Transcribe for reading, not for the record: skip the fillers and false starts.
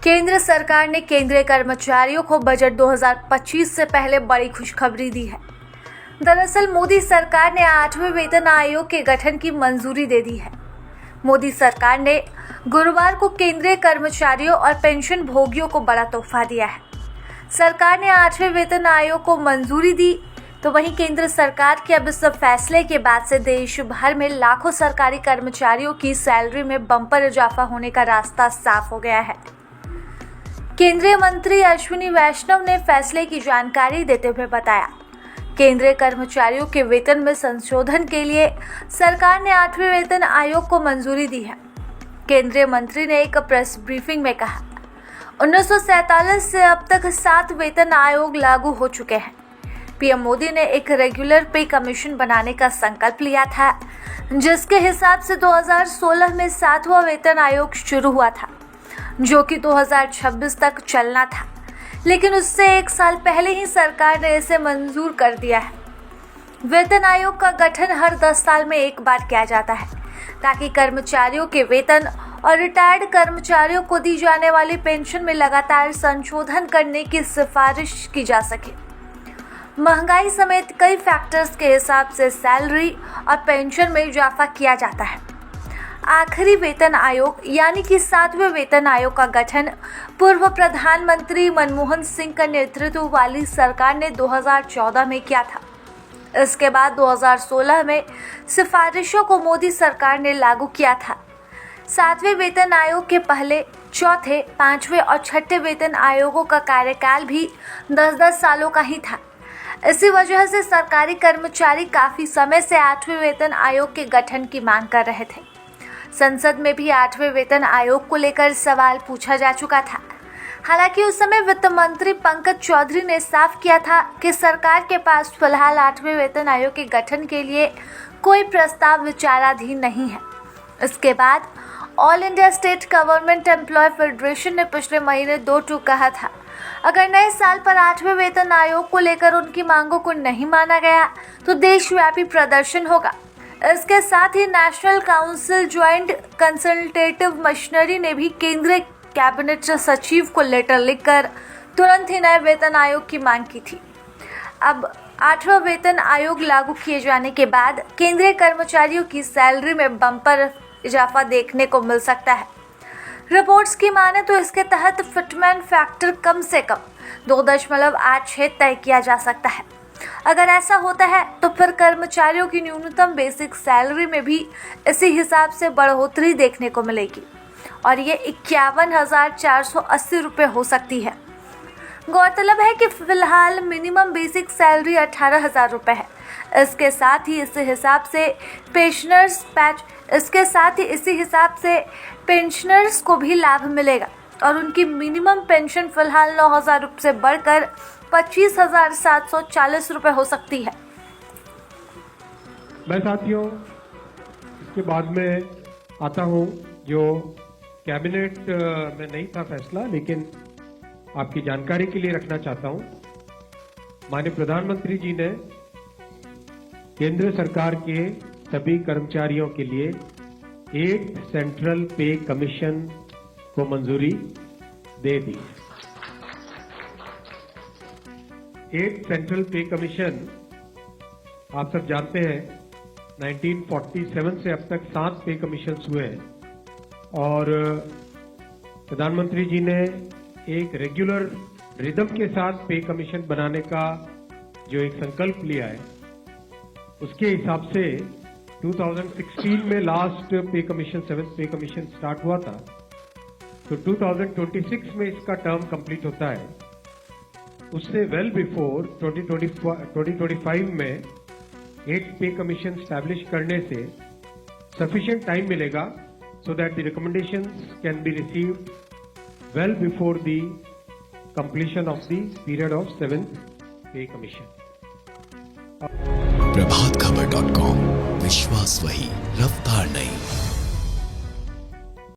केंद्र सरकार ने केंद्रीय कर्मचारियों को बजट 2025 से पहले बड़ी खुशखबरी दी है। दरअसल मोदी सरकार ने 8वें वेतन आयोग के गठन की मंजूरी दे दी है। मोदी सरकार ने गुरुवार को केंद्रीय कर्मचारियों और पेंशन भोगियों को बड़ा तोहफा दिया है। सरकार ने 8वें वेतन आयोग को मंजूरी दी, तो वहीं केंद्र सरकार के अब इस फैसले के बाद से देश भर में लाखों सरकारी कर्मचारियों की सैलरी में बम्पर इजाफा होने का रास्ता साफ हो गया है। केंद्रीय मंत्री अश्विनी वैष्णव ने फैसले की जानकारी देते हुए बताया, केंद्रीय कर्मचारियों के वेतन में संशोधन के लिए सरकार ने 8वें वेतन आयोग को मंजूरी दी है। केंद्रीय मंत्री ने एक प्रेस ब्रीफिंग में कहा, 1947 से अब तक 7 वेतन आयोग लागू हो चुके हैं। पीएम मोदी ने एक रेगुलर पे कमीशन बनाने का संकल्प लिया था, जिसके हिसाब से 2016 में 7वां वेतन आयोग शुरू हुआ था, जो कि 2026 तक चलना था, लेकिन उससे 1 साल पहले ही सरकार ने इसे मंजूर कर दिया है। वेतन आयोग का गठन हर 10 साल में एक बार किया जाता है, ताकि कर्मचारियों के वेतन और रिटायर्ड कर्मचारियों को दी जाने वाली पेंशन में लगातार संशोधन करने की सिफारिश की जा सके। महंगाई समेत कई फैक्टर्स के हिसाब से सैलरी और पेंशन में इजाफा किया जाता है। आखिरी वेतन आयोग यानी कि 7वें वेतन आयोग का गठन पूर्व प्रधानमंत्री मनमोहन सिंह का नेतृत्व वाली सरकार ने 2014 में किया था। इसके बाद 2016 में सिफारिशों को मोदी सरकार ने लागू किया था। 7वें वेतन आयोग के पहले, चौथे, 5वें और 6ठे वेतन आयोगों का कार्यकाल भी 10-10 सालों का ही था। इसी वजह से सरकारी कर्मचारी काफी समय से 8वें वेतन आयोग के गठन की मांग कर रहे थे। संसद में भी 8वें वेतन आयोग को लेकर सवाल पूछा जा चुका था। हालांकि उस समय वित्त मंत्री पंकज चौधरी ने साफ किया था कि सरकार के पास फिलहाल 8वें वेतन आयोग के गठन के लिए कोई प्रस्ताव विचाराधीन नहीं है। इसके बाद all India state government employ federation ने पिछले महीने 2 टूक कहा था, अगर नए साल पर 8वें वेतन आयोग को लेकर उनकी मांगों को नहीं माना गया तो देशव्यापी प्रदर्शन होगा। इसके साथ ही national council joint consultative machinery ने भी केंद्रीय कैबिनेट सचिव को लेटर लिखकर तुरंत ही नए वेतन आयोग की मांग की थी। अब 8वां वेतन आयोग लागू किए जाने के बाद केंद्रीय कर्मचारियों की सैलरी में बम्पर इजाफा देखने को मिल सकता है। रिपोर्ट्स की माने तो इसके तहत फिटमेंट फैक्टर कम से कम 2.86 तय किया जा सकता है। अगर ऐसा होता है तो फिर कर्मचारियों की न्यूनतम बेसिक सैलरी में भी इसी हिसाब से बढ़ोतरी देखने को मिलेगी और ये 51,480 रुपये हो सकती है। गौरतलब है कि फिलहाल मिनिमम बेसिक सैलरी 18,000 रुपये है। इसके साथ ही इसी हिसाब से पेंशनर्स को भी लाभ मिलेगा और उनकी मिनिमम पेंशन फिलहाल 9,000 रुपये से बढ़कर 25,740 रुपये हो सकती है। मैं साथियों इसके बाद में आता हूं, जो कैबिनेट में नहीं था फैसला, लेकिन आपकी जानकारी के लिए रखना चाहता हूं। माननीय प्रधानमंत्री जी ने केंद्र सरकार के सभी कर्मचारियों के लिए 8 सेंट्रल पे कमीशन को मंजूरी दे दी। 8 सेंट्रल पे कमीशन आप सब जानते हैं 1947 से अब तक 7 पे कमीशन हुए हैं और प्रधानमंत्री जी ने एक रेगुलर रिदम के साथ पे कमीशन बनाने का जो एक संकल्प लिया है, उसके हिसाब से 2016 में लास्ट पे कमीशन 7th पे कमीशन स्टार्ट हुआ था, तो 2026 में इसका टर्म कंप्लीट होता है। उससे वेल बिफोर 2025 में 8 पे कमीशन स्टैब्लिश करने से सफिशिएंट टाइम मिलेगा so that the recommendations can be received well before the completion of the period of 7th pay commission. प्रभातखबर.com, विश्वास वही, रफ्तार नहीं।